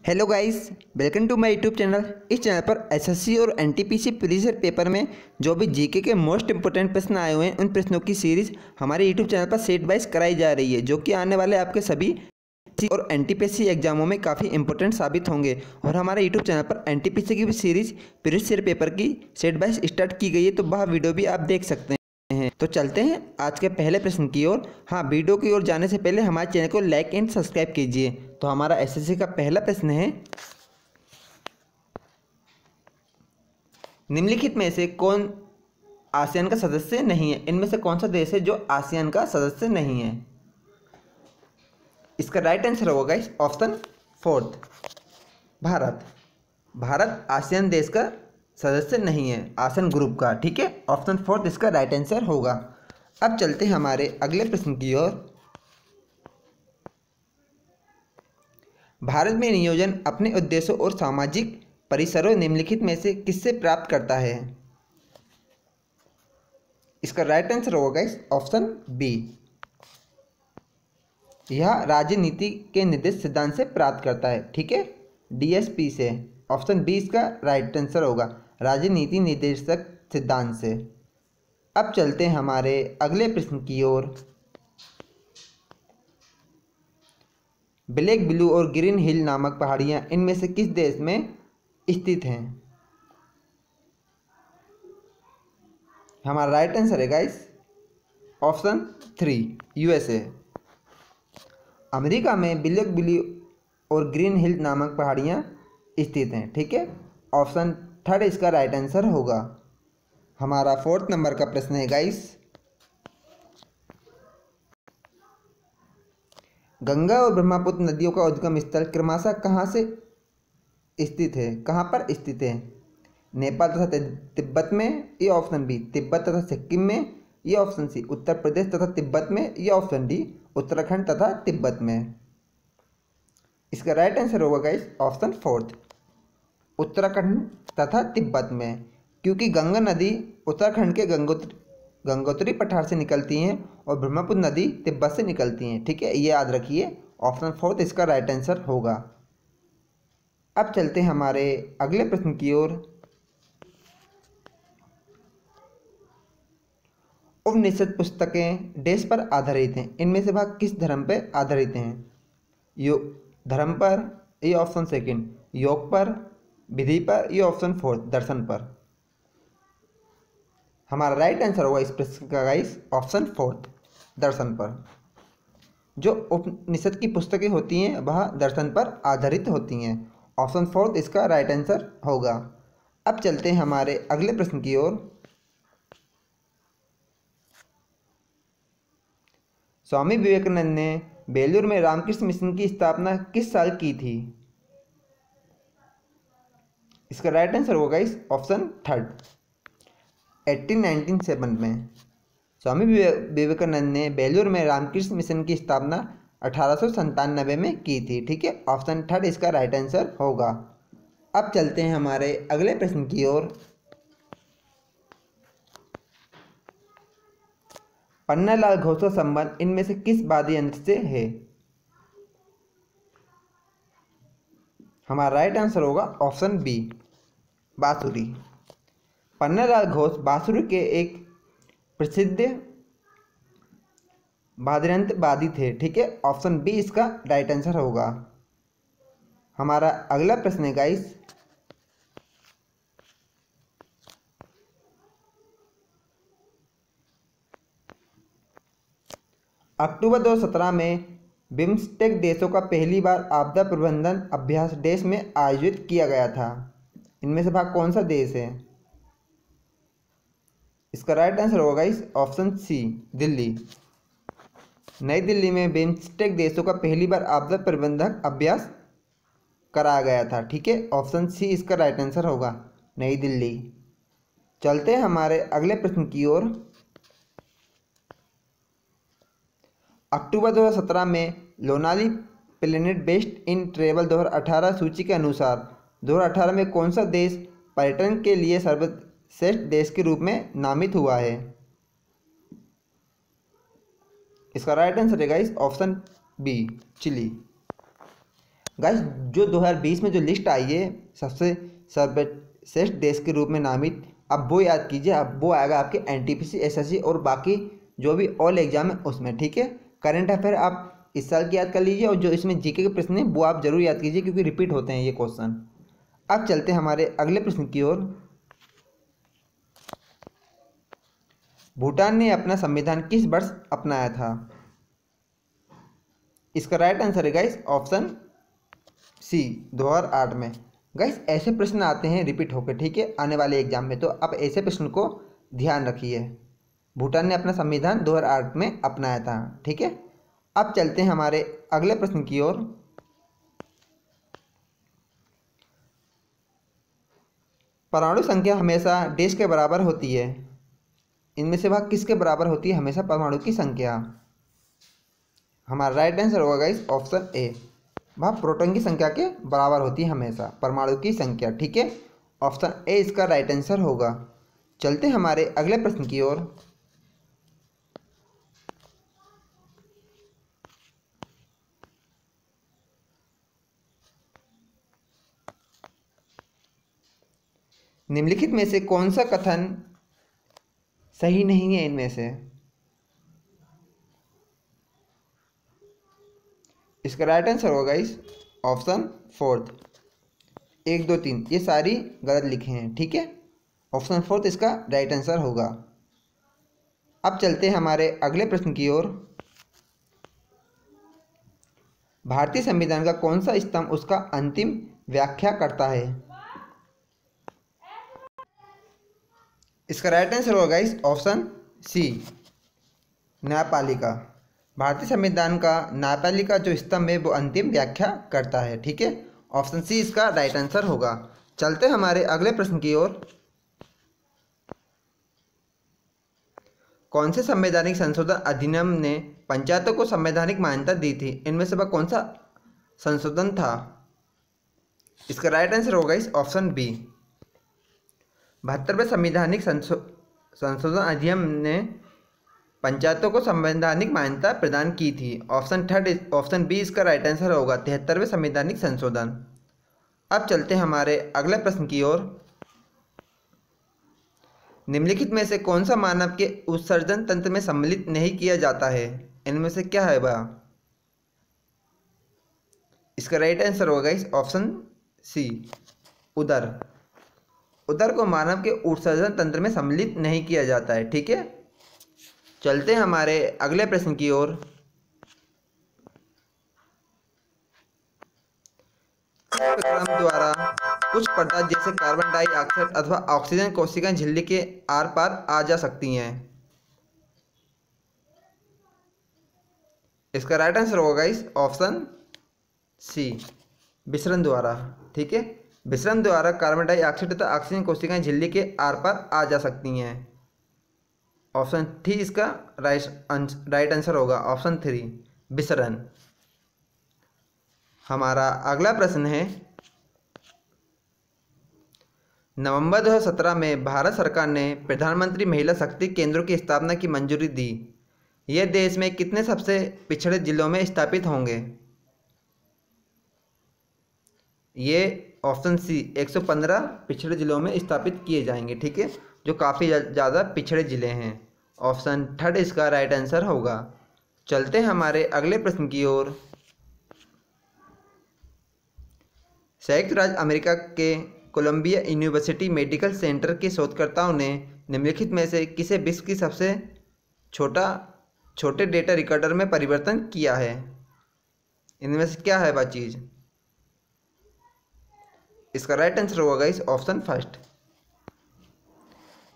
Hello guys, welcome to my YouTube channel. इस channel पर SSC और एनटीपीसी प्रीवियस ईयर पेपर में जो भी जीके के मोस्ट इंपोर्टेंट प्रश्न आए हुए हैं उन प्रश्नों की सीरीज़ हमारे यूट्यूब चैनल पर सेट वाइज कराई जा रही है, जो कि आने वाले आपके सभी और एनटीपीसी एग्जामों में काफ़ी इंपॉर्टेंट साबित होंगे। और हमारे यूट्यूब चैनल पर एनटीपीसी की भी सीरीज़ प्रीवियस ईयर पेपर की सेट वाइज स्टार्ट की गई है, तो वह वीडियो भी आप देख सकते हैं। तो चलते हैं आज के पहले प्रश्न की ओर। हाँ, वीडियो की ओर जाने से पहले हमारे चैनल को लाइक एंड सब्सक्राइब कीजिए। तो हमारा एसएससी का पहला प्रश्न है, निम्नलिखित में से कौन आसियान का सदस्य नहीं है? इनमें से कौन सा देश है जो आसियान का सदस्य नहीं है? इसका राइट आंसर होगा guys option fourth, Bharat. Bharat ASEAN देश का सदस्य नहीं है, आसियान ग्रुप का। ठीक है, ऑप्शन फोर्थ इसका राइट आंसर होगा। अब चलते हैं हमारे अगले प्रश्न की ओर। भारत में नियोजन अपने उद्देश्यों और सामाजिक परिसरों निम्नलिखित में से किससे प्राप्त करता है? इसका राइट आंसर होगा गाइस ऑप्शन बी, यह राजनीति के निर्देश सिद्धांत से प्राप्त करता है। ठीक है, डीएसपी से। ऑप्शन बी इसका राइट आंसर होगा, राजनीति निर्देशक सिद्धांत से। अब चलते हैं हमारे अगले प्रश्न की ओर। ब्लैक, ब्लू और ग्रीन हिल नामक पहाड़ियां इनमें से किस देश में स्थित हैं? हमारा राइट आंसर है guys option three, USA. America में ब्लैक, ब्लू और ग्रीन हिल नामक पहाड़ियां स्थित हैं। ठीक है, ऑप्शन थर्ड इसका राइट आंसर होगा। हमारा फोर्थ नंबर का प्रश्न है गाइस, गंगा और ब्रह्मपुत्र नदियों का उद्गम स्थल क्रमशः कहाँ से स्थित है? कहाँ पर स्थित है? नेपाल तथा तिब्बत में, ये ऑप्शन बी तिब्बत तथा सिक्किम में, ये ऑप्शन सी उत्तर प्रदेश तथा तिब्बत में, ये ऑप्शन डी उत्तराखंड तथा तिब्बत में। इसका राइट आंसर होगा गाइस ऑप्शन फोर्थ, उत्तराखंड तथा तिब्बत में, क्योंकि गंगा नदी उत्तराखंड के गंगोत्री पठार से निकलती हैं और ब्रह्मपुत्र नदी तिब्बत से निकलती हैं। ठीक है, ये याद रखिए, ऑप्शन फोर्थ इसका राइट आंसर होगा। अब चलते हैं हमारे अगले प्रश्न की ओर। उपनिषद पुस्तकें डैश पर आधारित हैं? इनमें से भाग किस धर्म पर आधारित हैं? योग धर्म पर, ये ऑप्शन सेकंड योग पर, विधि पर, ये ऑप्शन फोर्थ दर्शन पर। हमारा राइट आंसर होगा इस प्रश्न का गाइस ऑप्शन फोर्थ, दर्शन पर। जो उपनिषद की पुस्तकें होती हैं वह दर्शन पर आधारित होती हैं। ऑप्शन फोर्थ इसका राइट आंसर होगा। अब चलते हैं हमारे अगले प्रश्न की ओर। स्वामी विवेकानंद ने बेलूर में रामकृष्ण मिशन की स्थापना किस साल की थी? इसका राइट आंसर होगा इस ऑप्शन थर्ड, 1897 में। स्वामी विवेकानंद ने बेलूर में रामकृष्ण मिशन की स्थापना 1897 में की थी। ठीक है, ऑप्शन थर्ड इसका राइट आंसर होगा। अब चलते हैं हमारे अगले प्रश्न की ओर। पन्नालाल घोष का संबंध इनमें से किस वाद्य यंत्र से है? हमारा राइट आंसर होगा ऑप्शन बी, बांसुरी। पन्नालाल घोष बांसुरी के एक प्रसिद्ध वाद्ययंत्रवादी थे। ठीक है, ऑप्शन बी इसका राइट आंसर होगा। हमारा अगला प्रश्न है गाइस, अक्टूबर 2017 में बिम्स्टेक देशों का पहली बार आपदा प्रबंधन अभ्यास देश में आयोजित किया गया था। इनमें से भाग कौन सा देश है? इसका राइट आंसर होगा इस ऑप्शन सी, दिल्ली। नई दिल्ली में बिम्स्टेक देशों का पहली बार आपदा प्रबंधन अभ्यास कराया गया था। ठीक है, ऑप्शन सी इसका राइट आंसर होगा, नई दिल्ली। चलते हैं हमारे अगले प्रश्न की ओर। अक्टूबर 2017 में लोनाली प्लेनेट बेस्ट इन ट्रेवल 2018 सूची के अनुसार 2018 में कौन सा देश पर्यटन के लिए सर्वश्रेष्ठ देश के रूप में नामित हुआ है? इसका राइट आंसर है guys option B, Chile. Guys जो 2020 में जो लिस्ट आई है सबसे सर्वश्रेष्ठ देश के रूप में नामित, अब वो याद कीजिए, अब वो आएगा आपके एनटीपीसी, एसएससी और बाकी जो भी ऑल एग्जाम है उसमें, ठीक है। करंट अफेयर आप इस साल की याद कर लीजिए और जो इसमें जीके के प्रश्न हैं वो आप जरूर याद कीजिए क्योंकि रिपीट होते हैं ये क्वेश्चन। अब चलते हैं हमारे अगले प्रश्न की ओर। भूटान ने अपना संविधान किस वर्ष अपनाया था? इसका राइट आंसर है गाइस ऑप्शन सी 2008 में। गाइस ऐसे प्रश्न आते हैं रिपीट होकर, ठीक है, आने वाले एग्जाम में, तो आप ऐसे प्रश्न को ध्यान रखिए। भूटान ने अपना संविधान 2008 में अपनाया था, ठीक है। अब चलते हैं हमारे अगले प्रश्न की ओर। परमाणु संख्या हमेशा देश के बराबर होती है, इनमें से वह किसके बराबर होती है हमेशा परमाणु की संख्या? हमारा राइट आंसर होगा गाइस ऑप्शन ए, वह प्रोटॉन की संख्या के बराबर होती है हमेशा परमाणु की संख्या, ठीक है। ऑप्शन ए इसका राइट आंसर होगा। चलते हैं हमारे अगले प्रश्न की ओर। निम्नलिखित में से कौन सा कथन सही नहीं है इनमें से? इसका राइट आंसर होगा इस ऑप्शन फोर्थ, 1 2 3 ये सारी गलत लिखे हैं, ठीक है। ऑप्शन फोर्थ इसका राइट आंसर होगा। अब चलते हैं हमारे अगले प्रश्न की ओर। भारतीय संविधान का कौन सा स्तंभ उसका अंतिम व्याख्या करता है? इसका राइट आंसर होगा इस ऑप्शन सी न्यायपालिका। भारतीय संविधान का न्यायपालिका जो स्तंभ है वो अंतिम व्याख्या करता है, ठीक है। ऑप्शन सी इसका राइट आंसर होगा। चलते हमारे अगले प्रश्न की ओर। कौन से संवैधानिक संशोधन अधिनियम ने पंचायतों को संवैधानिक मान्यता दी थी? इनमें से वह कौन सा संशोधन था? इसका राइट आंसर होगा इस ऑप्शन बी 72वें संवैधानिक संशोधन अधिनियम ने पंचायतों को संवैधानिक मान्यता प्रदान की थी। ऑप्शन बी इसका राइट आंसर होगा 73वें संवैधानिक संशोधन। अब चलते हैं हमारे अगले प्रश्न की ओर। निम्नलिखित में से कौन सा मानव के उत्सर्जन तंत्र में सम्मिलित नहीं किया जाता है? इनमें से क्या है वह? इसका राइट आंसर होगा इस ऑप्शन सी उदर। उदर को मानव के उत्सर्जन तंत्र में सम्मिलित नहीं किया जाता है, ठीक है। चलते हैं हमारे अगले प्रश्न की ओर। क्रम द्वारा कुछ पदार्थ जैसे कार्बन डाइऑक्साइड अथवा ऑक्सीजन कोशिकाएं झिल्ली के आर पार आ जा सकती हैं। इसका राइट आंसर होगा इस ऑप्शन सी विसरण द्वारा, ठीक है। विसरण द्वारा कार्बन डाइऑक्साइड तथा ऑक्सीजन कोशिकाएं झिल्ली के आर पार आ जा सकती हैं। ऑप्शन 3 इसका राइट आंसर होगा, ऑप्शन 3 विसरण। हमारा अगला प्रश्न है, नवंबर 2017 में भारत सरकार ने प्रधानमंत्री महिला शक्ति केंद्रों की स्थापना की मंजूरी दी। यह देश में कितने सबसे पिछड़े जिलों में स्थापित होंगे? ये ऑप्शन सी 115 पिछड़े जिलों में स्थापित किए जाएंगे, ठीक है, जो काफ़ी ज़्यादा पिछड़े जिले हैं। ऑप्शन 3 इसका राइट आंसर होगा। चलते हैं हमारे अगले प्रश्न की ओर। संयुक्त राज्य अमेरिका के कोलंबिया यूनिवर्सिटी मेडिकल सेंटर के शोधकर्ताओं ने निम्नलिखित में से किसे विश्व की सबसे छोटे डेटा रिकॉर्डर में परिवर्तन किया है? इनमें से क्या है वह चीज़? इसका राइट आंसर होगा इस ऑप्शन फर्स्ट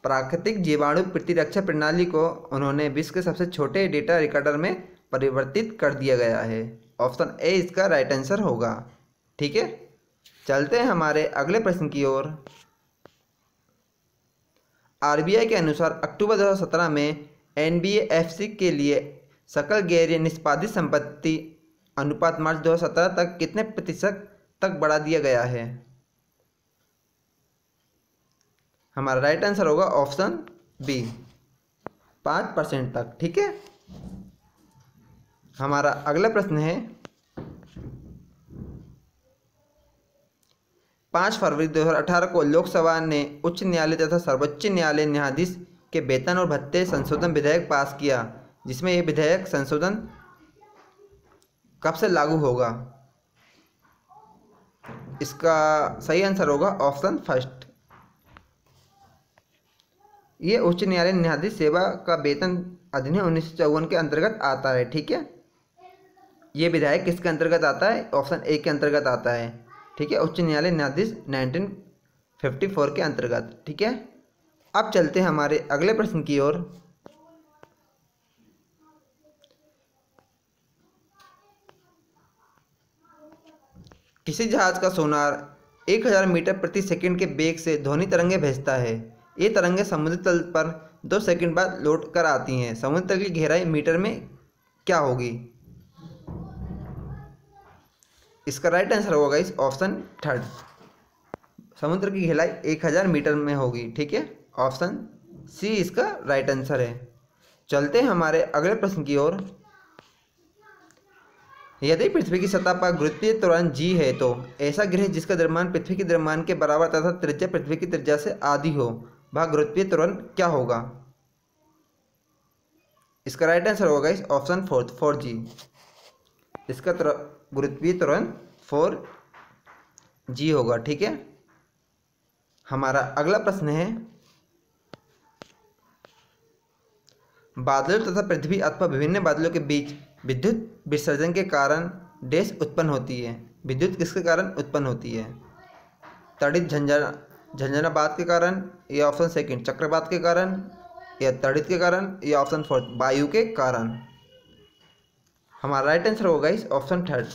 प्राकृतिक जीवाणु प्रतिरक्षा प्रणाली को उन्होंने विश्व के सबसे छोटे डेटा रिकॉर्डर में परिवर्तित कर दिया गया है। ऑप्शन ए इसका राइट आंसर होगा, ठीक है। चलते हैं हमारे अगले प्रश्न की ओर। आरबीआई के अनुसार अक्टूबर 2017 में एनबीएफसी के लिए सकल गैर निष्पादित संपत्ति अनुपात मार्च 2017 तक कितने प्रतिशत तक बढ़ा दिया गया है? हमारा राइट आंसर होगा ऑप्शन बी 5% तक, ठीक है। हमारा अगला प्रश्न है, 5 फरवरी 2018 को लोकसभा ने उच्च न्यायालय तथा सर्वोच्च न्यायालय न्यायाधीश के वेतन और भत्ते संशोधन विधेयक पास किया, जिसमें यह विधेयक संशोधन कब से लागू होगा? इसका सही आंसर होगा ऑप्शन फर्स्ट। ये उच्च न्यायालय न्यायाधीश सेवा का वेतन अधिनियम 1954 के अंतर्गत आता है। ठीक है, ये विधेयक किसके अंतर्गत आता है? ऑप्शन ए के अंतर्गत आता है। ठीक है, उच्च न्यायालय न्यायाधीश 1954 के अंतर्गत। ठीक है, अब चलते हैं हमारे अगले प्रश्न की ओर। किसी जहाज का सोनार 1000 मीटर प्रति सेकंड के वेग से ध्वनि तरंगे भेजता है। ये तरंगे समुद्र तल पर 2 सेकंड बाद लौट कर आती हैं। समुद्र तल की गहराई मीटर में क्या होगी? इसका राइट आंसर होगा इस ऑप्शन थर्ड। समुद्र की गहराई 1000 मीटर में होगी। ठीक है, ऑप्शन सी इसका राइट आंसर है। चलते हैं हमारे अगले प्रश्न की ओर। यदि पृथ्वी की सतह पर गुरुत्वीय त्वरण g है तो ऐसा ग्रह जिसका द्रव्यमान पृथ्वी के द्रव्यमान के बराबर तथा त्रिज्या पृथ्वी की त्रिज्या से आधी हो, वह गुरुत्वीय त्वरण क्या होगा? इसका राइट आंसर होगा इस ऑप्शन फोर्थ 4g। इसका गुरुत्वीय त्वरण 4g होगा। ठीक है, हमारा अगला प्रश्न है, बादलों तथा पृथ्वी अथवा विभिन्न बादलों के बीच विद्युत विसर्जन के कारण डैश उत्पन्न होती है। विद्युत किसके कारण उत्पन्न होती है? तड़ित झंझनावात के कारण, या ऑप्शन सेकंड चक्रवात के कारण, या तड़ित के कारण, या ऑप्शन फोर्थ वायु के कारण। हमारा राइट आंसर होगा इस ऑप्शन थर्ड,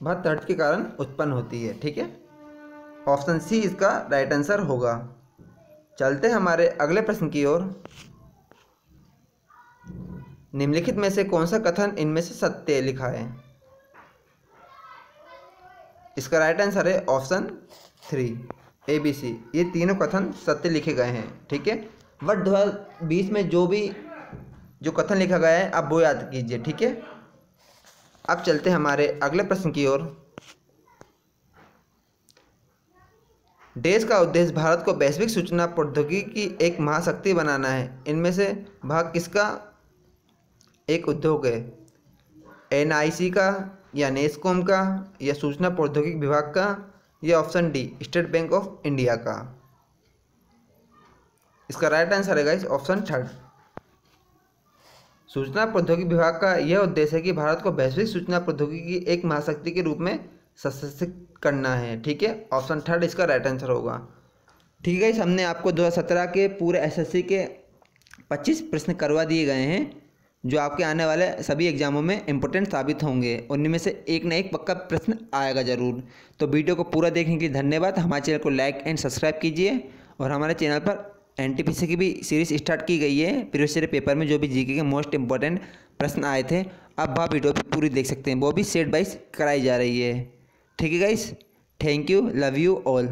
वह तड़ित के कारण उत्पन्न होती है। ठीक है, ऑप्शन सी इसका राइट आंसर होगा। चलते हैं हमारे अगले प्रश्न की ओर। निम्नलिखित में से कौन सा कथन इनमें से सत्य लिखा है? इसका राइट आंसर है ऑप्शन 3 ABC। ये तीनों कथन सत्य लिखे गए हैं। ठीक है, वर्ष 2020 में जो कथन लिखा गया है आप वो याद कीजिए। ठीक है, अब चलते हैं हमारे अगले प्रश्न की ओर। देश का उद्देश्य भारत को वैश्विक सूचना प्रौद्योगिकी की एक महाशक्ति बनाना है। इनमें से भाग किसका एक उद्योग है? NIC का, या नेस्कॉम का, या सूचना प्रौद्योगिकी विभाग का, या option D state bank of India का। इसका राइट आंसर है गाइस ऑप्शन थर्ड। सूचना प्रौद्योगिकी विभाग का यह उद्देश्य है कि भारत को वैश्विक सूचना प्रौद्योगिकी की एक महाशक्ति के रूप में सशक्त करना है। ठीक है, ऑप्शन थर्ड इसका राइट आंसर होगा। ठीक है गाइस, हमने आपको 2017 के पूरे SSC के 25 प्रश्न करवा दिए गए हैं, जो आपके आने वाले सभी एग्जामों में इंपॉर्टेंट साबित होंगे। उनमें से एक न एक पक्का प्रश्न आएगा ज़रूर। तो वीडियो को पूरा देखने के लिए धन्यवाद। हमारे चैनल को लाइक एंड सब्सक्राइब कीजिए, और हमारे चैनल पर NTPC की भी सीरीज स्टार्ट की गई है। प्रीवियस ईयर पेपर में जो भी GK के मोस्ट इंपॉर्टेंट प्रश्न आए थे, आप वह वीडियो भी पूरी देख सकते हैं। वो भी सेट बाइज कराई जा रही है। ठीक है guys, thank you, love you all.